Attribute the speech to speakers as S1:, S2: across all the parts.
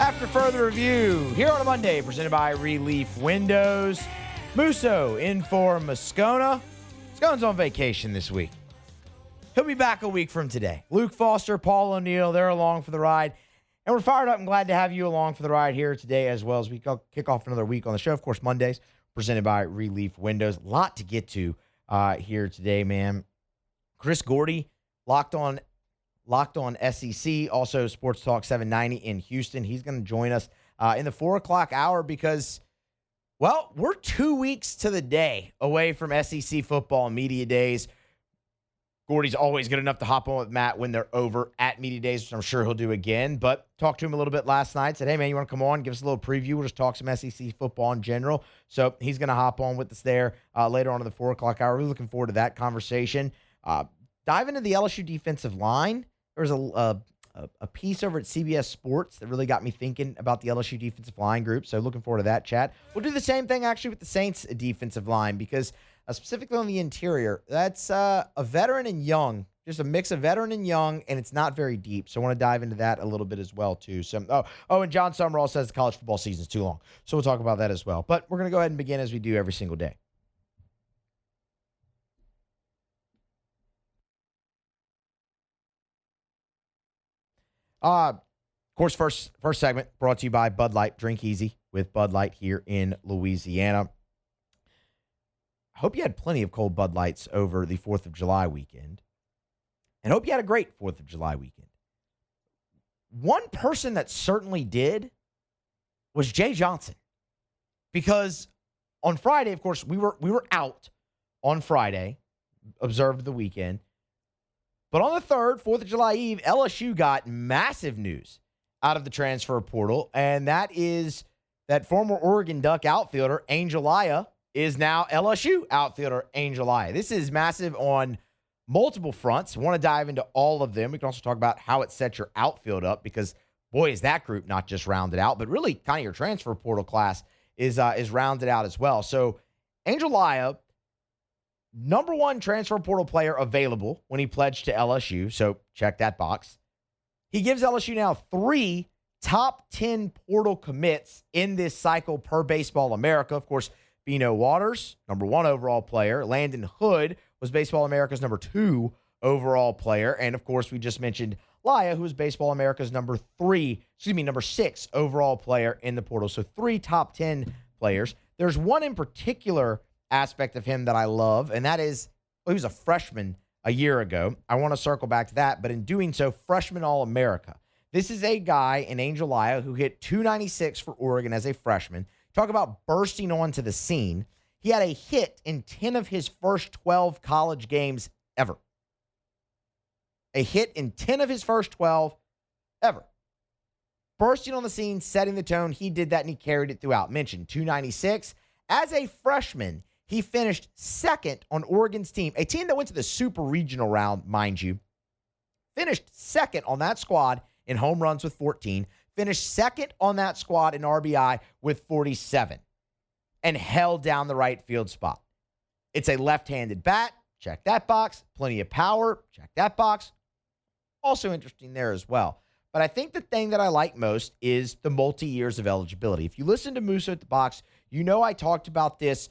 S1: After further review, here on a Monday, presented by Relief Windows, Musso in for Moscona. Moscona's on vacation this week. He'll be back a week from today. Luke Foster, Paul O'Neill, they're along for the ride. And we're fired up and glad to have you along for the ride here today as well as we kick off another week on the show. Of course, Mondays, presented by Relief Windows. A lot to get to here today, man. Chris Gordy, Locked on SEC, also Sports Talk 790 in Houston. He's going to join us in the 4 o'clock hour because, well, we're 2 weeks to the day away from SEC football and media days. Gordy's always good enough to hop on with Matt when they're over at media days, which I'm sure he'll do again. But talked to him a little bit last night. Said, hey, man, you want to come on? Give us a little preview. We'll just talk some SEC football in general. So he's going to hop on with us there later on in the 4 o'clock hour. We're looking forward to that conversation. Dive into the LSU defensive line. There was a piece over at CBS Sports that really got me thinking about the LSU defensive line group. So looking forward to that chat. We'll do the same thing actually with the Saints defensive line because specifically on the interior, that's a veteran and young, just a mix of veteran and young, and it's not very deep. So I want to dive into that a little bit as well too. So and John Summerall says the college football season's too long. So we'll talk about that as well. But we're going to go ahead and begin as we do every single day. Of course, first segment brought to you by Bud Light. Drink easy with Bud Light here in Louisiana. I hope you had plenty of cold Bud Lights over the 4th of July weekend. And hope you had a great 4th of July weekend. One person that certainly did was Jay Johnson. Because on Friday, of course, we were out on Friday, observed the weekend. But on the 3rd, 4th of July Eve, LSU got massive news out of the transfer portal, and that is that former Oregon Duck outfielder Angel Aya is now LSU outfielder Angel Aya. This is massive on multiple fronts. I want to dive into all of them. We can also talk about how it sets your outfield up because, boy, is that group not just rounded out, but really kind of your transfer portal class is rounded out as well. So Angel Aya, number one transfer portal player available when he pledged to LSU, so check that box. He gives LSU now 3 top 10 portal commits in this cycle per Baseball America. Of course, Bino Waters, number 1 overall player. Landon Hood was Baseball America's number 2 overall player. And, of course, we just mentioned Laya, who was Baseball America's number 6 overall player in the portal. So 3 top 10 players. There's one in particular aspect of him that I love, and that is, he was a freshman a year ago. I want to circle back to that, but in doing so, freshman All-America. This is a guy in Angel Aya who hit .296 for Oregon as a freshman. Talk about bursting onto the scene. He had a hit in 10 of his first 12 college games ever. A hit in 10 of his first 12 ever. Bursting on the scene, setting the tone. He did that, and he carried it throughout. Mentioned .296. As a freshman, he finished second on Oregon's team, a team that went to the super regional round, mind you. Finished second on that squad in home runs with 14. Finished second on that squad in RBI with 47. And held down the right field spot. It's a left-handed bat. Check that box. Plenty of power. Check that box. Also interesting there as well. But I think the thing that I like most is the multi-years of eligibility. If you listen to Musso at the box, you know I talked about this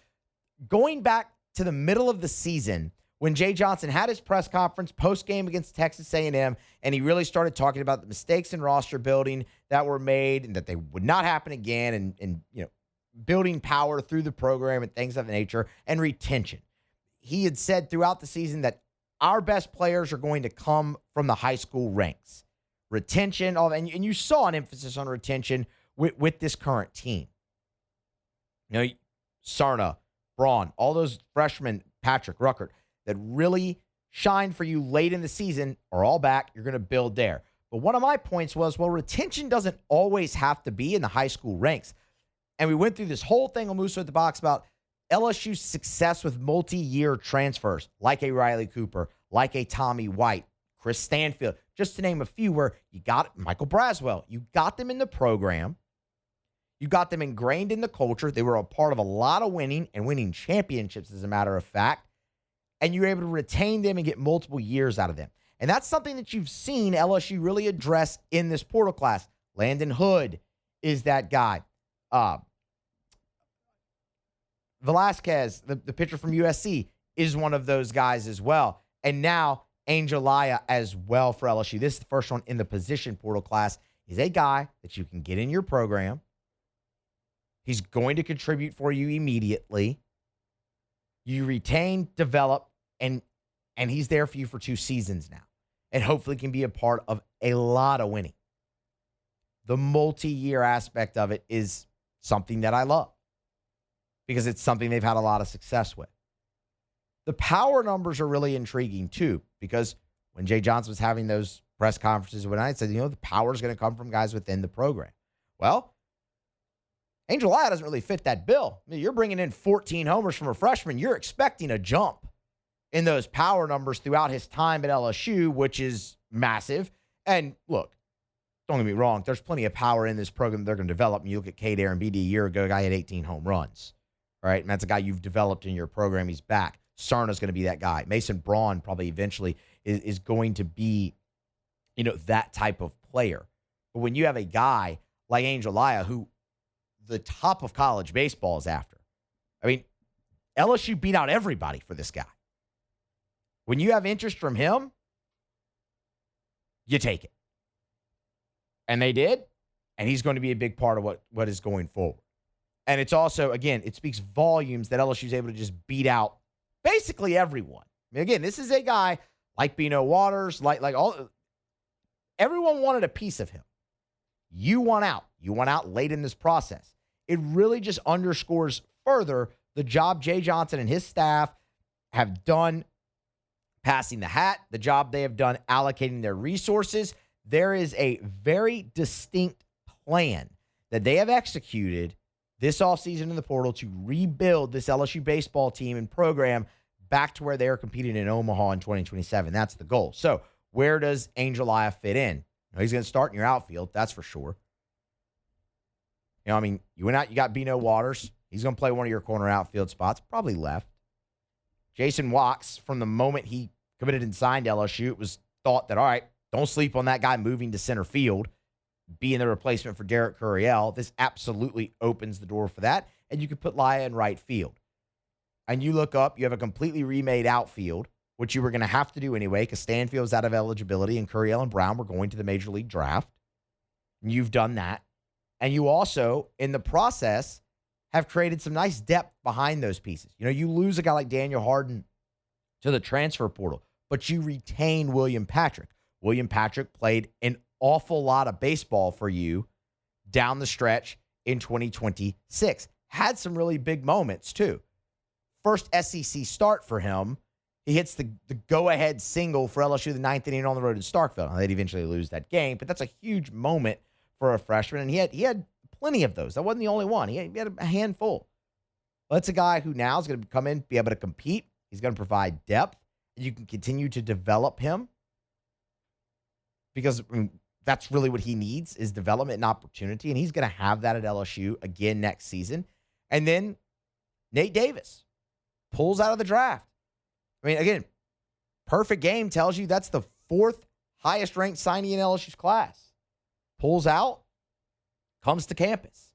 S1: going back to the middle of the season when Jay Johnson had his press conference post-game against Texas A&M, and he really started talking about the mistakes in roster building that were made and that they would not happen again, and building power through the program and things of that nature, and retention. He had said throughout the season that our best players are going to come from the high school ranks. Retention, and you saw an emphasis on retention with this current team. Sarna, Braun, all those freshmen, Patrick, Ruckert, that really shined for you late in the season are all back. You're going to build there. But one of my points was, well, retention doesn't always have to be in the high school ranks. And we went through this whole thing on Musso at the box about LSU's success with multi-year transfers, like a Riley Cooper, like a Tommy White, Chris Stanfield, just to name a few, where you got Michael Braswell. You got them in the program. You got them ingrained in the culture. They were a part of a lot of winning and winning championships, as a matter of fact. And you were able to retain them and get multiple years out of them. And that's something that you've seen LSU really address in this portal class. Landon Hood, is that guy. Velasquez, the pitcher from USC, is one of those guys as well. And now Angel Aya as well for LSU. This is the first one in the position portal class. He's a guy that you can get in your program. He's going to contribute for you immediately. You retain, develop, and he's there for you for 2 seasons now. And hopefully can be a part of a lot of winning. The multi-year aspect of it is something that I love because it's something they've had a lot of success with. The power numbers are really intriguing too, because when Jay Johnson was having those press conferences when I said, the power is going to come from guys within the program. Well, Angel Aya doesn't really fit that bill. I mean, you're bringing in 14 homers from a freshman. You're expecting a jump in those power numbers throughout his time at LSU, which is massive. And look, don't get me wrong, there's plenty of power in this program they're going to develop. And you look at Cade Arambidi a year ago, a guy had 18 home runs. All right, and that's a guy you've developed in your program. He's back. Cerna's going to be that guy. Mason Braun probably eventually is going to be, that type of player. But when you have a guy like Angel Aya, who the top of college baseball is after, I mean, LSU beat out everybody for this guy. When you have interest from him, you take it. And they did, and he's going to be a big part of what is going forward. And it's also, again, it speaks volumes that LSU is able to just beat out basically everyone. I mean, again, this is a guy like Bino Waters, like everyone wanted a piece of him. You won out. You won out late in this process. It really just underscores further the job Jay Johnson and his staff have done passing the hat, the job they have done allocating their resources. There is a very distinct plan that they have executed this offseason in the portal to rebuild this LSU baseball team and program back to where they are competing in Omaha in 2027. That's the goal. So where does Angel Aya fit in? He's going to start in your outfield, that's for sure. You went out, you got Bino Waters. He's going to play one of your corner outfield spots, probably left. Jason Wachs, from the moment he committed and signed LSU, it was thought that, all right, don't sleep on that guy moving to center field, being the replacement for Derek Curiel. This absolutely opens the door for that. And you could put Laya in right field. And you look up, you have a completely remade outfield, which you were going to have to do anyway because Stanfield was out of eligibility and Curiel and Brown were going to the Major League draft. And you've done that. And you also, in the process, have created some nice depth behind those pieces. You lose a guy like Daniel Harden to the transfer portal, but you retain William Patrick. William Patrick played an awful lot of baseball for you down the stretch in 2026. Had some really big moments, too. First SEC start for him. He hits the go-ahead single for LSU the 9th inning on the road in Starkville. Now, they'd eventually lose that game, but that's a huge moment for a freshman, and he had plenty of those. That wasn't the only one. He had a handful. Well, that's a guy who now is going to come in, be able to compete. He's going to provide depth, and you can continue to develop him because that's really what he needs is development and opportunity, and he's going to have that at LSU again next season. And then Nate Davis pulls out of the draft. Again, perfect game tells you that's the 4th highest ranked signee in LSU's class. Pulls out, comes to campus.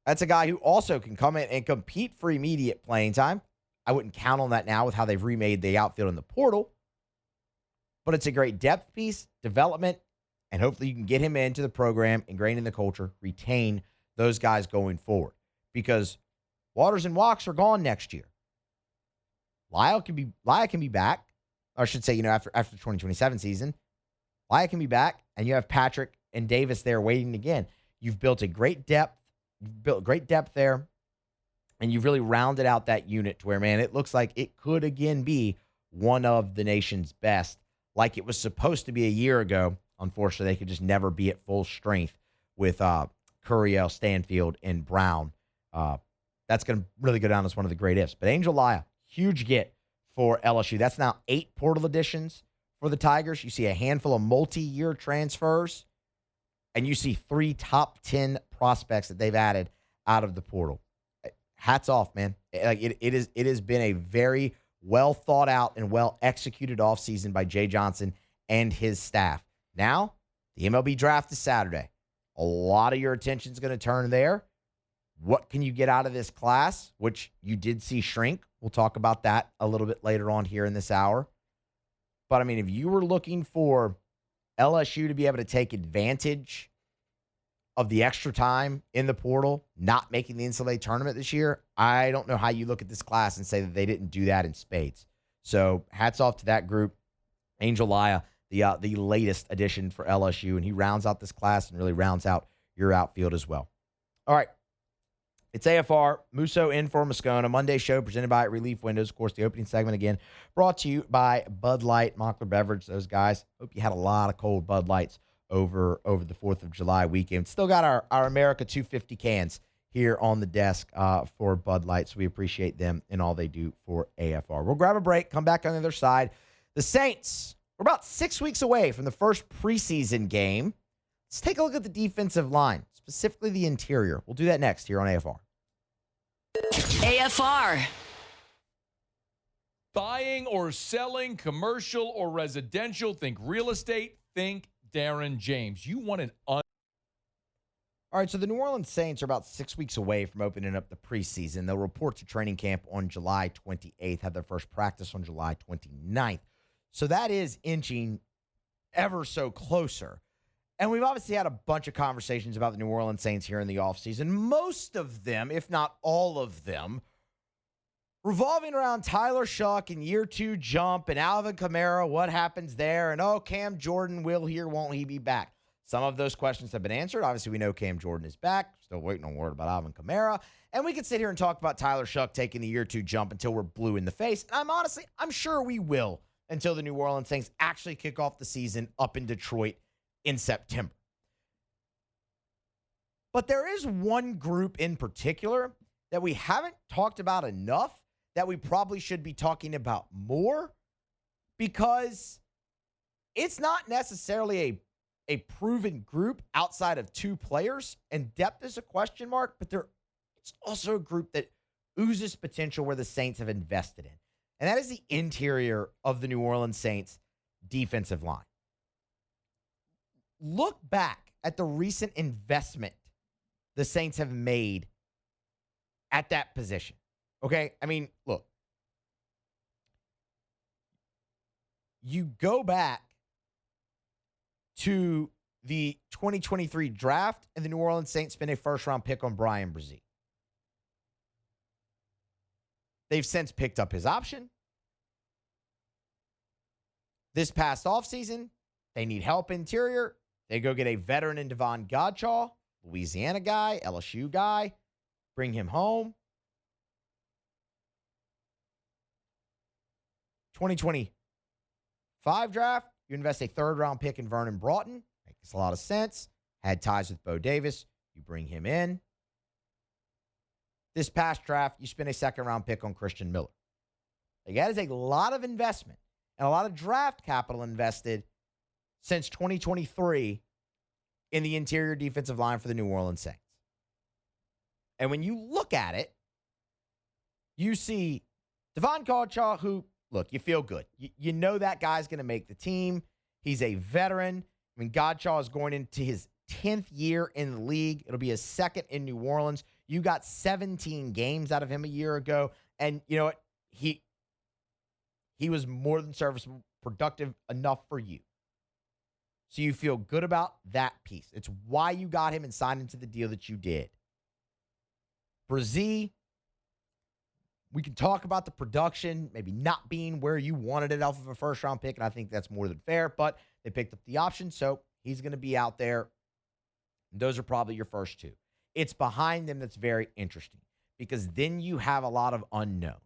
S1: That's a guy who also can come in and compete for immediate playing time. I wouldn't count on that now with how they've remade the outfield in the portal. But it's a great depth piece, development, and hopefully you can get him into the program, ingrained in the culture, retain those guys going forward. Because Waters and Wachs are gone next year. Lyle can be back. Or I should say, after the 2027 season. Lyle can be back, and you have Patrick and Davis there waiting again. You've built a great depth. You've built great depth there, and you've really rounded out that unit to where, man, it looks like it could again be one of the nation's best, like it was supposed to be a year ago. Unfortunately, they could just never be at full strength with Curiel, Stanfield, and Brown. That's going to really go down as one of the great ifs. But Angel Aya, huge get for LSU. That's now 8 portal additions for the Tigers. You see a handful of multi-year transfers, and you see 3 top 10 prospects that they've added out of the portal. Hats off, man. It has been a very well thought out and well executed offseason by Jay Johnson and his staff. Now, the MLB draft is Saturday. A lot of your attention is going to turn there. What can you get out of this class, which you did see shrink? We'll talk about that a little bit later on here in this hour. But, I mean, if you were looking for LSU to be able to take advantage of the extra time in the portal, not making the NCAA tournament this year, I don't know how you look at this class and say that they didn't do that in spades. So hats off to that group. Angel Laya, the latest addition for LSU, and he rounds out this class and really rounds out your outfield as well. All right. It's AFR, Musso in for Moscona. Monday show presented by Relief Windows. Of course, the opening segment again brought to you by Bud Light, Mockler Beverage. Those guys, hope you had a lot of cold Bud Lights over the 4th of July weekend. Still got our America 250 cans here on the desk for Bud Light, so we appreciate them and all they do for AFR. We'll grab a break, come back on the other side. The Saints, we're about 6 weeks away from the first preseason game. Let's take a look at the defensive line, specifically the interior. We'll do that next here on AFR.
S2: AFR.
S3: Buying or selling, commercial or residential, think real estate, think Darren James. You want an
S1: All right, so the New Orleans Saints are about 6 weeks away from opening up the preseason. They'll report to training camp on July 28th, have their first practice on July 29th. So that is inching ever so closer. And we've obviously had a bunch of conversations about the New Orleans Saints here in the offseason. Most of them, if not all of them, revolving around Tyler Shuck and year 2 jump and Alvin Kamara, what happens there? And, Cam Jordan, will he or won't he be back? Some of those questions have been answered. Obviously, we know Cam Jordan is back. Still waiting on word about Alvin Kamara. And we could sit here and talk about Tyler Shuck taking the year 2 jump until we're blue in the face. And I'm sure we will until the New Orleans Saints actually kick off the season up in Detroit in September. But there is one group in particular that we haven't talked about enough that we probably should be talking about more, because it's not necessarily a proven group outside of 2 players, and depth is a question mark, but it's also a group that oozes potential where the Saints have invested in. And that is the interior of the New Orleans Saints defensive line. Look back at the recent investment the Saints have made at that position. Okay? I mean, look. You go back to the 2023 draft, and the New Orleans Saints spent a first-round pick on Brian Brzee. They've since picked up his option. This past offseason, they need help interior. They go get a veteran in Devon Godchaux, Louisiana guy, LSU guy, bring him home. 2025 draft, you invest a 3rd-round pick in Vernon Broughton. Makes a lot of sense. Had ties with Bo Davis. You bring him in. This past draft, you spend a 2nd-round pick on Christian Miller. Like, that is a lot of investment and a lot of draft capital invested since 2023 in the interior defensive line for the New Orleans Saints. And when you look at it, you see Devon Godchaux, who, look, you feel good. You know that guy's going to make the team. He's a veteran. I mean, Godchaux is going into his 10th year in the league. It'll be his 2nd in New Orleans. You got 17 games out of him a year ago. And you know what? He was more than serviceable, productive enough for you. So you feel good about that piece. It's why you got him and signed him to the deal that you did. Brzee, we can talk about the production maybe not being where you wanted it off of a 1st-round pick, and I think that's more than fair, but they picked up the option, so he's going to be out there. Those are probably your first 2. It's behind them that's very interesting, because then you have a lot of unknown.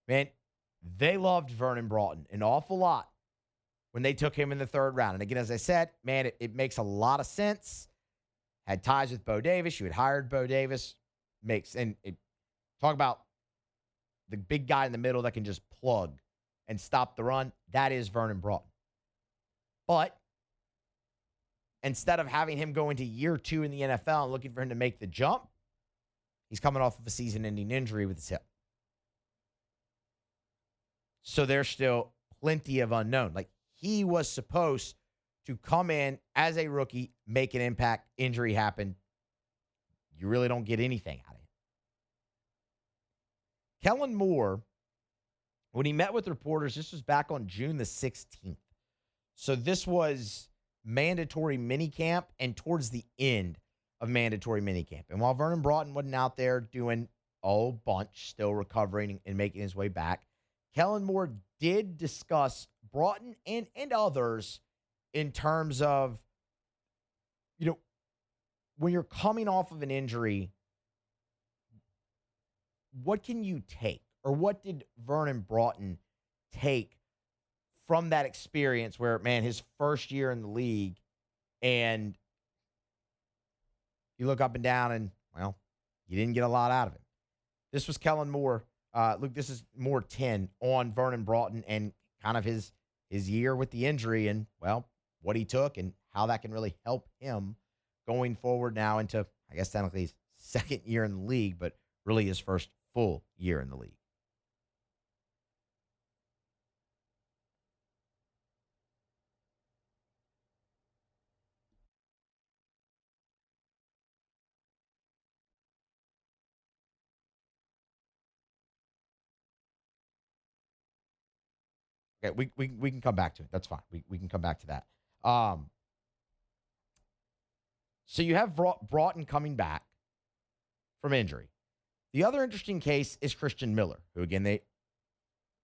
S1: Man, they loved Vernon Broughton an awful lot when they took him in the 3rd round. And again, as I said, man, it makes a lot of sense. Had ties with Bo Davis. You had hired Bo Davis. Talk about the big guy in the middle that can just plug and stop the run. That is Vernon Broughton. But instead of having him go into year 2 in the NFL and looking for him to make the jump, he's coming off of a season-ending injury with his hip. So there's still plenty of unknown. Like, he was supposed to come in as a rookie, make an impact, injury happen. You really don't get anything out of it. Kellen Moore, when he met with reporters, this was back on June the 16th. So this was mandatory minicamp and towards the end of mandatory minicamp. And while Vernon Broughton wasn't out there doing a whole bunch, still recovering and making his way back, Kellen Moore did discuss Broughton and others in terms of, when you're coming off of an injury, what can you take? Or what did Vernon Broughton take from that experience where, man, his first year in the league, and you look up and down and, well, you didn't get a lot out of it. This was Kellen Moore. Look, this is Moore 10 on Vernon Broughton and kind of his year with the injury and, well, what he took and how that can really help him going forward now into, I guess, technically his second year in the league, but really his first full year in the league. Okay, we can come back to it. That's fine. We can come back to that. So you have Broughton coming back from injury. The other interesting case is Christian Miller, who, again, they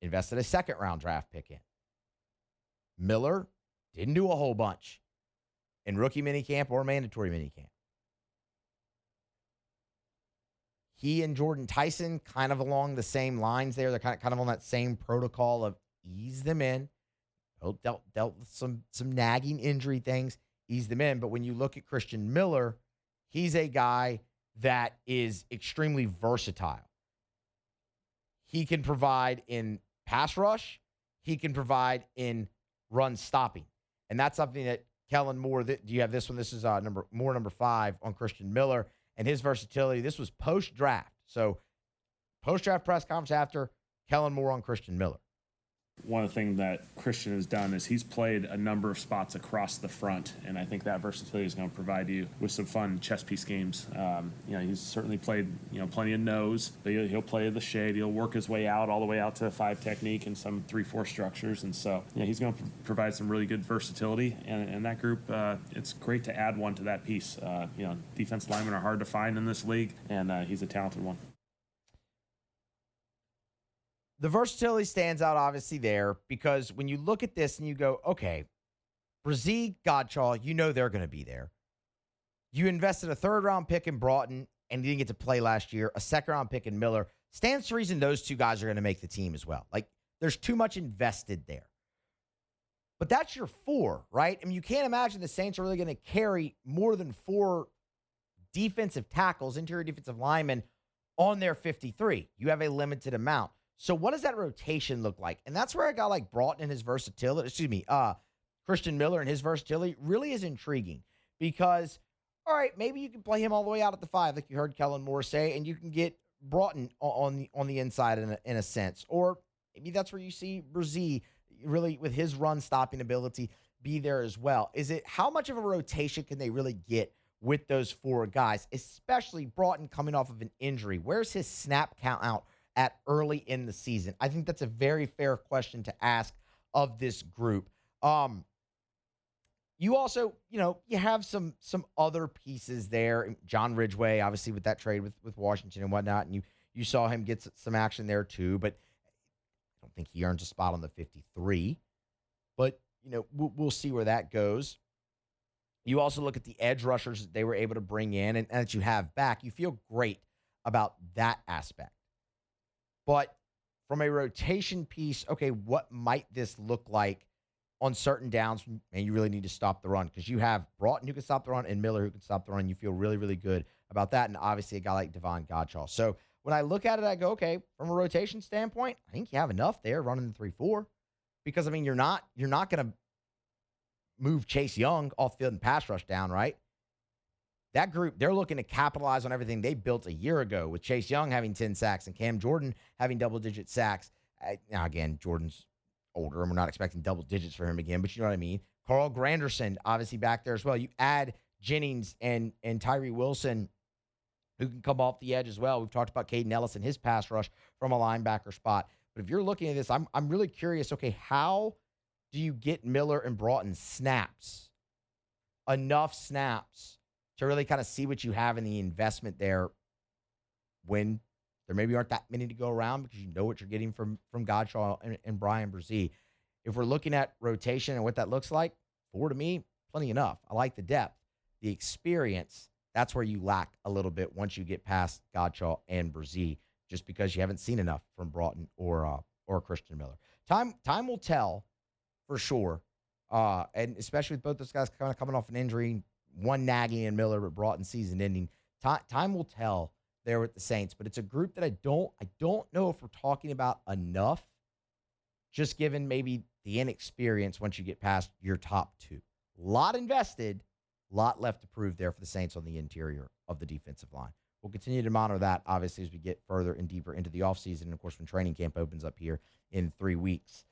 S1: invested a second-round draft pick in. Miller didn't do a whole bunch in rookie minicamp or mandatory minicamp. He and Jordan Tyson kind of along the same lines there. They're kind of on that same protocol of ease them in. Dealt with some nagging injury things, ease them in. But when you look at Christian Miller, he's a guy that is extremely versatile. He can provide in pass rush. He can provide in run stopping. And that's something that Kellen Moore, do you have this one? This is number 5 on Christian Miller and his versatility. This was post-draft. So post-draft press conference after Kellen Moore on Christian Miller.
S2: One of the things that Christian has done is he's played a number of spots across the front, and I think that versatility is going to provide you with some fun chess piece games. He's certainly played plenty of nose, but he'll play the shade. He'll work his way out all the way out to 5 technique and some 3-4 structures, and so he's going to provide some really good versatility. And that group, it's great to add one to that piece. Defense linemen are hard to find in this league, and he's a talented one.
S1: The versatility stands out obviously there because when you look at this and you go, okay, Brazee, Godshaw, they're going to be there. You invested a 3rd-round pick in Broughton and didn't get to play last year, a 2nd-round pick in Miller. Stands to reason those 2 guys are going to make the team as well. Like, there's too much invested there. But that's your 4, right? I mean, you can't imagine the Saints are really going to carry more than 4 defensive tackles, interior defensive linemen on their 53. You have a limited amount. So what does that rotation look like? And that's where a guy like Broughton and his versatility, Christian Miller and his versatility really is intriguing because, all right, maybe you can play him all the way out at the 5, like you heard Kellen Moore say, and you can get Broughton on the inside in a sense. Or maybe that's where you see Brazee really with his run stopping ability be there as well. Is it how much of a rotation can they really get with those 4 guys, especially Broughton coming off of an injury? Where's his snap count out at early in the season? I think that's a very fair question to ask of this group. You also, you have some other pieces there. John Ridgeway, obviously, with that trade with Washington and whatnot, and you saw him get some action there too, but I don't think he earns a spot on the 53. But, we'll see where that goes. You also look at the edge rushers that they were able to bring in and that you have back. You feel great about that aspect. But from a rotation piece, okay, what might this look like on certain downs? And you really need to stop the run because you have Broughton who can stop the run and Miller who can stop the run. You feel really, really good about that. And obviously a guy like Devon Godshaw. So when I look at it, I go, okay, from a rotation standpoint, I think you have enough there running the 3-4 because, you're not going to move Chase Young off the field and pass rush down, right? That group, they're looking to capitalize on everything they built a year ago with Chase Young having 10 sacks and Cam Jordan having double-digit sacks. Now, again, Jordan's older, and we're not expecting double digits for him again, but you know what I mean? Carl Granderson, obviously back there as well. You add Jennings and Tyree Wilson, who can come off the edge as well. We've talked about Caden Ellis and his pass rush from a linebacker spot. But if you're looking at this, I'm really curious, okay, how do you get Miller and Broughton snaps? Enough snaps to really kind of see what you have in the investment there when there maybe aren't that many to go around because you know what you're getting from Godshaw and Brian Brzee. If we're looking at rotation and what that looks like, 4 to me, plenty enough. I like the depth. The experience, that's where you lack a little bit once you get past Godshaw and Brzee, just because you haven't seen enough from Broughton or Christian Miller. Time will tell for sure, and especially with both those guys kind of coming off an injury, one Nagy and Miller, but Broughton season ending. Time will tell there with the Saints, but it's a group that I don't know if we're talking about enough, just given maybe the inexperience once you get past your top 2. A lot invested, a lot left to prove there for the Saints on the interior of the defensive line. We'll continue to monitor that, obviously, as we get further and deeper into the offseason, and, of course, when training camp opens up here in 3 weeks.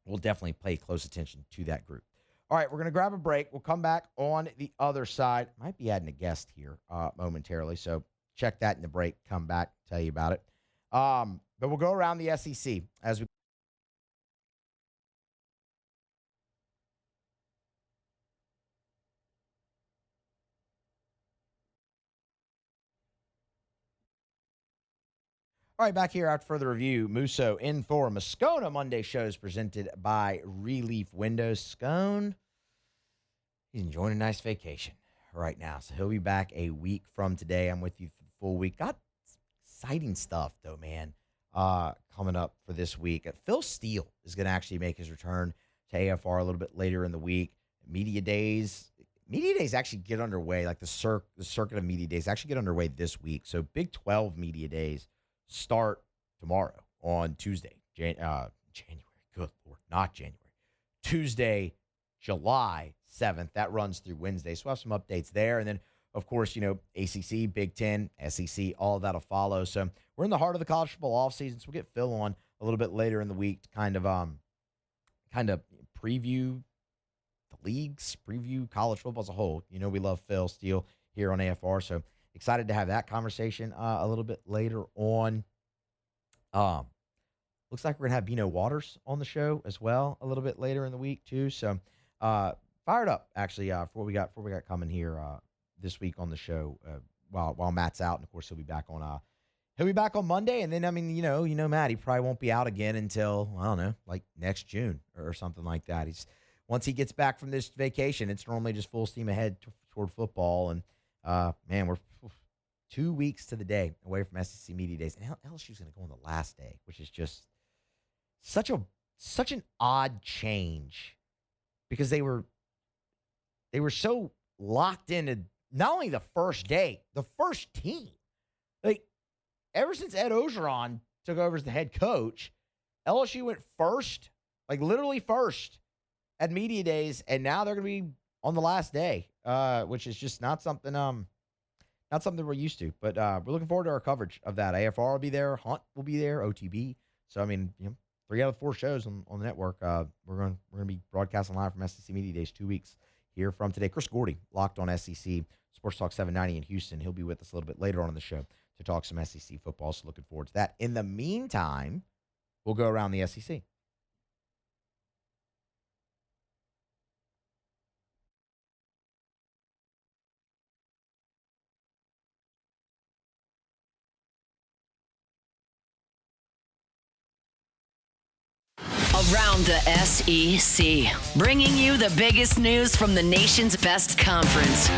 S1: We'll definitely pay close attention to that group. All right, we're going to grab a break. We'll come back on the other side. Might be adding a guest here momentarily, so check that in the break. Come back, tell you about it. But we'll go around the SEC as we. All right, back here after further review. Musso in for Moscona. Monday shows presented by Relief Windows. Scone, he's enjoying a nice vacation right now, so he'll be back a week from today. I'm with you for the full week. Got exciting stuff, though, man, coming up for this week. Phil Steele is going to actually make his return to AFR a little bit later in the week. Media days actually get underway, like the circuit of media days actually get underway this week. So Big 12 media days start tomorrow on Tuesday, January. Good Lord, not January. Tuesday, July 7th. That runs through Wednesday. So we'll have some updates there. And then, of course, ACC, Big Ten, SEC, all of that will follow. So we're in the heart of the college football offseason. So we'll get Phil on a little bit later in the week to kind of preview the leagues, preview college football as a whole. We love Phil Steele here on AFR. So excited to have that conversation a little bit later on. Looks like we're going to have Bino Waters on the show as well a little bit later in the week, too. So fired up, actually, for what we got coming here this week on the show while Matt's out. And, of course, he'll be back on Monday. And then, Matt, he probably won't be out again until, I don't know, like next June or something like that. Once he gets back from this vacation, it's normally just full steam ahead toward football. And, man, we're 2 weeks to the day away from SEC Media Days. And LSU's going to go on the last day, which is just such an odd change because they were so locked into not only the first day, the first team. Like, ever since Ed Ogeron took over as the head coach, LSU went first, like literally first at Media Days, and now they're going to be on the last day, which is just not something we're used to. But we're looking forward to our coverage of that. AFR will be there. Hunt will be there. OTB. So, I mean, 3 out of 4 shows on the network. We're going to be broadcasting live from SEC Media Days 2 weeks here from today. Chris Gordy, locked on SEC, Sports Talk 790 in Houston. He'll be with us a little bit later on in the show to talk some SEC football. So looking forward to that. In the meantime, we'll go around the SEC.
S4: Around the SEC, bringing you the biggest news from the nation's best conference.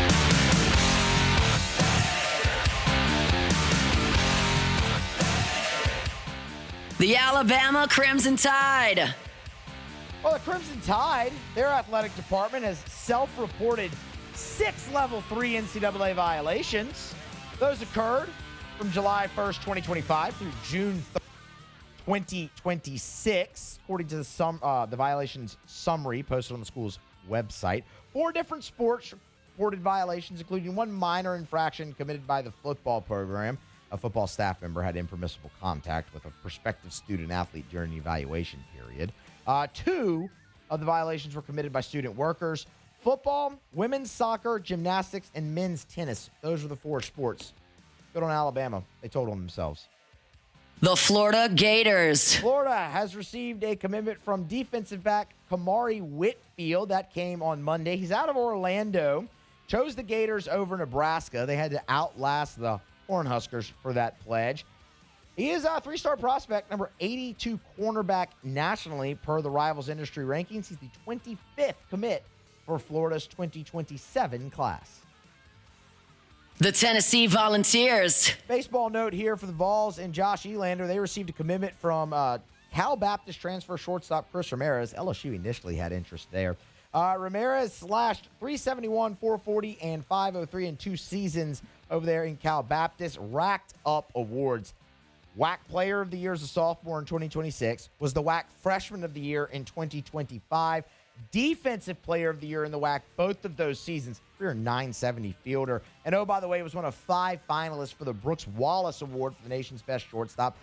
S4: The Alabama Crimson Tide.
S1: Well, the Crimson Tide, their athletic department has self-reported 6 Level 3 NCAA violations. Those occurred from July 1st, 2025 through June 3rd. 2026, according to the violations summary posted on the school's website. 4 different sports reported violations, including 1 minor infraction committed by the football program. A football staff member had impermissible contact with a prospective student athlete during the evaluation period. 2 of the violations were committed by student workers. Football, women's soccer, gymnastics, and men's tennis. Those were the 4 sports. Good on Alabama. They told on themselves.
S4: The Florida Gators.
S1: Florida has received a commitment from defensive back Kamari Whitfield. That came on Monday. He's out of Orlando. Chose the Gators over Nebraska. They had to outlast the Cornhuskers for that pledge. He is a 3-star prospect, number 82 cornerback nationally per the Rivals Industry rankings. He's the 25th commit for Florida's 2027 class.
S4: The Tennessee Volunteers.
S1: Baseball note here for the Vols and Josh Elander. They received a commitment from Cal Baptist transfer shortstop Chris Ramirez. LSU initially had interest there. Ramirez slashed 371, 440, and 503 in 2 seasons over there in Cal Baptist. Racked up awards. WAC Player of the Year as a sophomore in 2026. Was the WAC Freshman of the Year in 2025. Defensive Player of the Year in the WAC both of those seasons. Career 970 fielder. And oh, by the way, was one of 5 finalists for the Brooks Wallace Award for the nation's best shortstop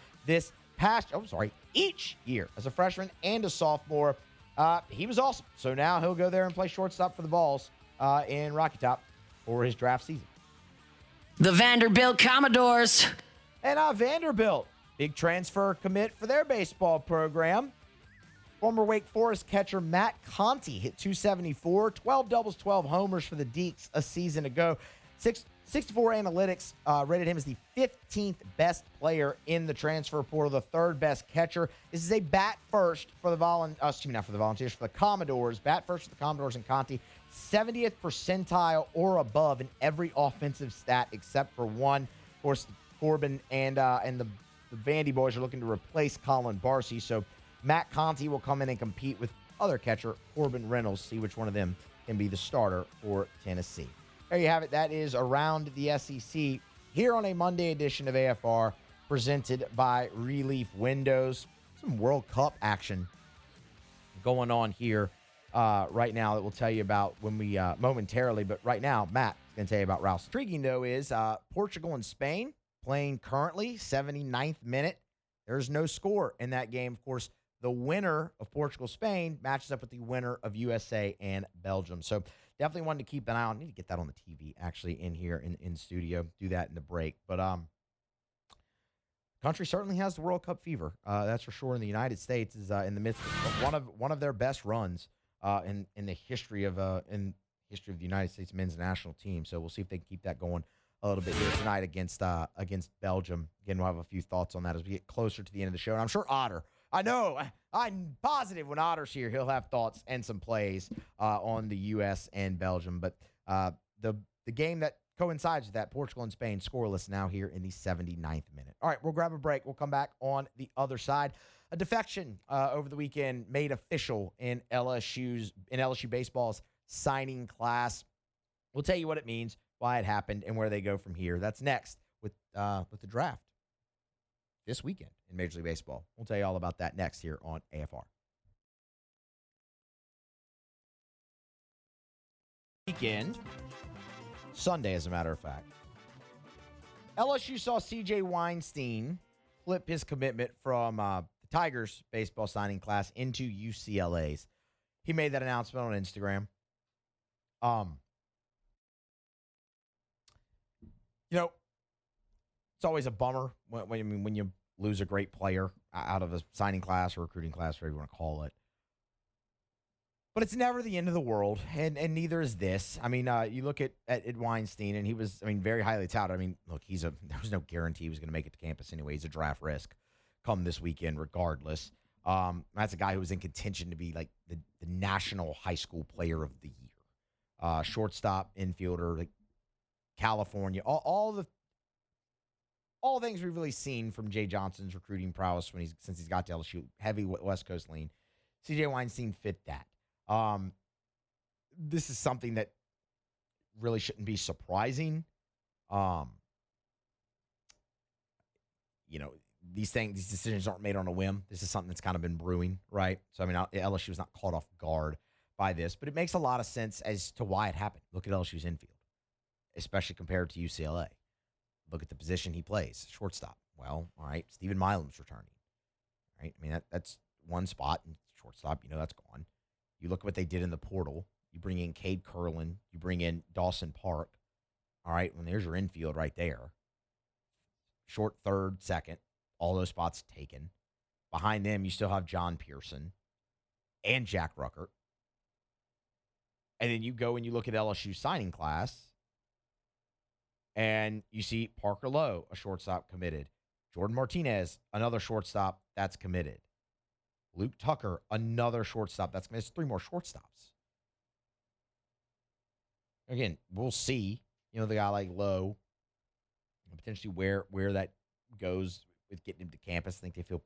S1: each year as a freshman and a sophomore. He was awesome. So now he'll go there and play shortstop for the Vols in Rocky Top for his draft season.
S4: The Vanderbilt Commodores.
S1: And Vanderbilt, big transfer commit for their baseball program. Former Wake Forest catcher Matt Conti hit 274, 12 doubles, 12 homers for the Deacs a season ago. 64 Analytics rated him as the 15th best player in the transfer portal, the 3rd best catcher. This is a bat first for the Volunteers, for the Commodores. Bat first for the Commodores and Conti. 70th percentile or above in every offensive stat except for one. Of course, Corbin and the Vandy boys are looking to replace Colin Barcy, so Matt Conti will come in and compete with other catcher Corbin Reynolds, see which one of them can be the starter for Tennessee. There you have it. That is Around the SEC here on a Monday edition of AFR presented by Relief Windows. Some World Cup action going on here right now that we'll tell you about when we momentarily. But right now, Matt is going to tell you about Rouse. Intriguing, though, is Portugal and Spain playing currently, 79th minute. There's no score in that game. Of course, the winner of Portugal-Spain matches up with the winner of USA and Belgium. So definitely wanted to keep an eye on. I need to get that on the TV, actually, in here in studio. Do that in the break. But country certainly has the World Cup fever. That's for sure. In the United States is in the midst of one of their best runs in the history of the United States men's national team. So we'll see if they can keep that going a little bit here tonight against Belgium. Again, we'll have a few thoughts on that as we get closer to the end of the show. And I'm sure Otter, I'm positive when Otter's here, he'll have thoughts and some plays on the U.S. and Belgium. But the game that coincides with that, Portugal and Spain, scoreless now here in the 79th minute. All right, we'll grab a break. We'll come back on the other side. A defection over the weekend made official in LSU Baseball's signing class. We'll tell you what it means, why it happened, and where they go from here. That's next with the draft this weekend in Major League Baseball. We'll tell you all about that next here on AFR. Weekend, Sunday, as a matter of fact. LSU saw C.J. Weinstein flip his commitment from the Tigers baseball signing class into UCLA's. He made that announcement on Instagram. It's always a bummer when you lose a great player out of a signing class or recruiting class, whatever you want to call it. But it's never the end of the world, and neither is this. I mean, you look at Weinstein, and he was, very highly touted. I mean, look, there was no guarantee he was going to make it to campus anyway. He's a draft risk come this weekend regardless. That's a guy who was in contention to be like the national high school player of the year. Shortstop, infielder, like California, all the things we've really seen from Jay Johnson's recruiting prowess since he's got to LSU, heavy West Coast lean. C.J. Weinstein fit that. This is something that really shouldn't be surprising. These decisions aren't made on a whim. This is something that's kind of been brewing, right? So, LSU was not caught off guard by this, but it makes a lot of sense as to why it happened. Look at LSU's infield, especially compared to UCLA. Look at the position he plays, shortstop. Well, all right, Stephen Milam's returning, right? That's one spot, and shortstop, that's gone. You look at what they did in the portal. You bring in Cade Curlin. You bring in Dawson Park. All right, well, there's your infield right there. Short third, second, all those spots taken. Behind them, you still have John Pearson and Jack Ruckert. And then you go and you look at LSU signing class, and you see Parker Lowe, a shortstop committed. Jordan Martinez, another shortstop that's committed. Luke Tucker, another shortstop that's committed. There's 3 more shortstops. Again, we'll see, the guy like Lowe, potentially where that goes with getting him to campus. I think they feel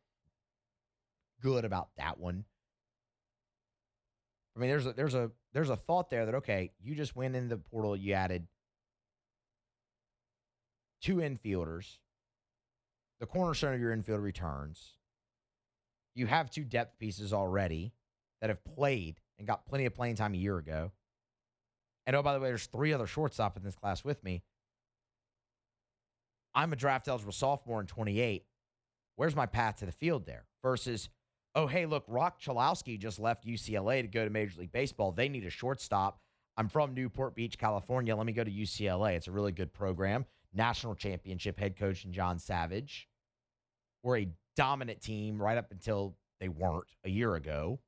S1: good about that one. I mean, there's a thought there that, okay, you just went in the portal, you added 2 infielders. The cornerstone of your infield returns. You have 2 depth pieces already that have played and got plenty of playing time a year ago. And oh, by the way, there's 3 other shortstop in this class with me. I'm a draft eligible sophomore in 28. Where's my path to the field there? Versus, oh, hey, look, Rock Chalowski just left UCLA to go to Major League Baseball. They need a shortstop. I'm from Newport Beach, California. Let me go to UCLA. It's a really good program. National championship head coach in John Savage. We're a dominant team right up until they weren't a year ago.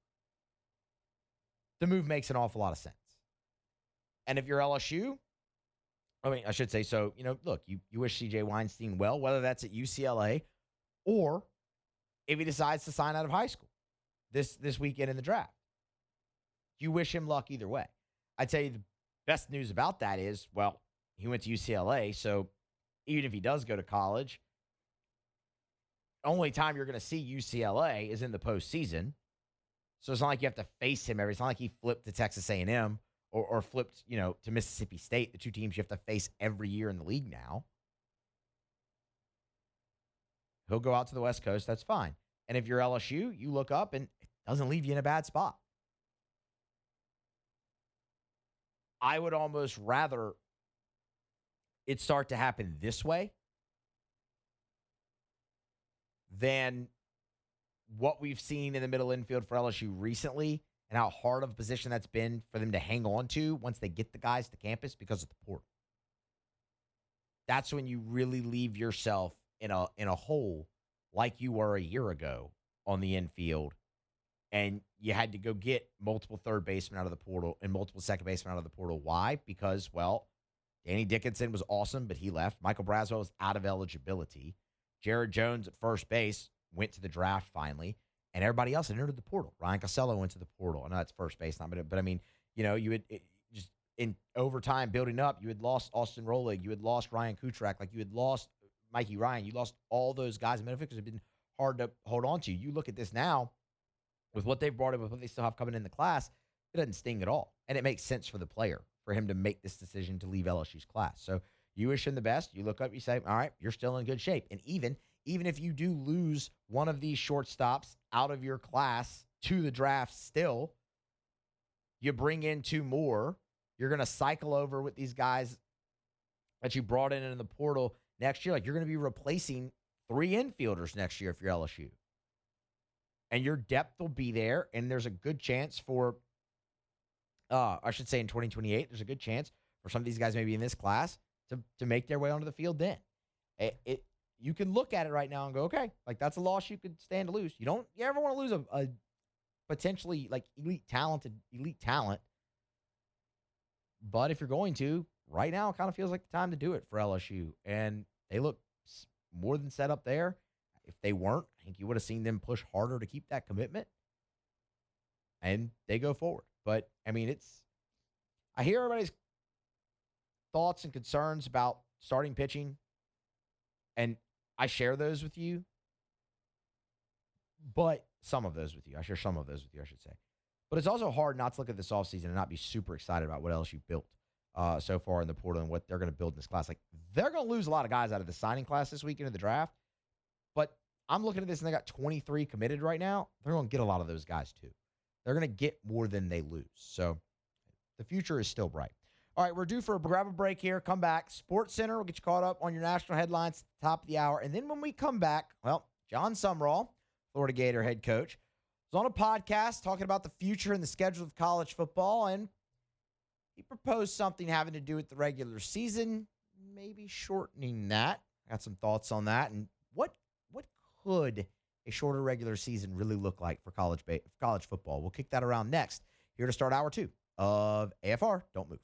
S1: The move makes an awful lot of sense. And if you're LSU, I should say, so, look, you wish CJ Weinstein well, whether that's at UCLA or if he decides to sign out of high school this weekend in the draft. You wish him luck either way. I'd tell you the best news about that is, well, he went to UCLA, so even if he does go to college, only time you're going to see UCLA is in the postseason. So it's not like you have to face him every. It's not like he flipped to Texas A&M or flipped, to Mississippi State, the 2 teams you have to face every year in the league now. He'll go out to the West Coast. That's fine. And if you're LSU, you look up and it doesn't leave you in a bad spot. I would almost rather it start to happen this way than what we've seen in the middle infield for LSU recently and how hard of a position that's been for them to hang on to once they get the guys to campus because of the portal. That's when you really leave yourself in a hole like you were a year ago on the infield, and you had to go get multiple third basemen out of the portal and multiple second basemen out of the portal. Why? Because, well, Danny Dickinson was awesome, but he left. Michael Braswell was out of eligibility. Jared Jones at first base went to the draft finally, and everybody else had entered the portal. Ryan Cosello went to the portal. I know that's first base, but I mean, you had just in overtime building up, you had lost Austin Rolig, you had lost Ryan Kuchrak, like you had lost Mikey Ryan, you lost all those guys in Memphis because it's been hard to hold on to. You look at this now with what they've brought in, with what they still have coming in the class, it doesn't sting at all, and it makes sense for the player for him to make this decision to leave LSU's class. So you wish him the best. You look up, you say, all right, you're still in good shape, and even if you do lose one of these shortstops out of your class to the draft still, you bring in 2 more. You're going to cycle over with these guys that you brought in the portal next year. Like, you're going to be replacing 3 infielders next year if you're LSU. And your depth will be there, and there's a good chance for, I should say in 2028, there's a good chance for some of these guys maybe in this class to make their way onto the field then. You can look at it right now and go, okay, like that's a loss you could stand to lose. You ever want to lose a potentially like elite talent. But if you're going to, right now it kind of feels like the time to do it for LSU. And they look more than set up there. If they weren't, I think you would have seen them push harder to keep that commitment. And they go forward. But, I mean, I hear everybody's thoughts and concerns about starting pitching. And I share those with you. But some of those with you. I share some of those with you, I should say. But it's also hard not to look at this offseason and not be super excited about what LSU built so far in the portal and what they're going to build in this class. Like, they're going to lose a lot of guys out of the signing class this weekend of the draft. But I'm looking at this, and they got 23 committed right now. They're going to get a lot of those guys, too. They're going to get more than they lose. So the future is still bright. All right, we're due for grab a break here. Come back. Sports Center will get you caught up on your national headlines at the top of the hour. And then when we come back, well, John Sumrall, Florida Gator head coach, was on a podcast talking about the future and the schedule of college football, and he proposed something having to do with the regular season, maybe shortening that. I got some thoughts on that, and what could a shorter regular season really look like for college football? We'll kick that around next. Here to start hour 2 of AFR. Don't move.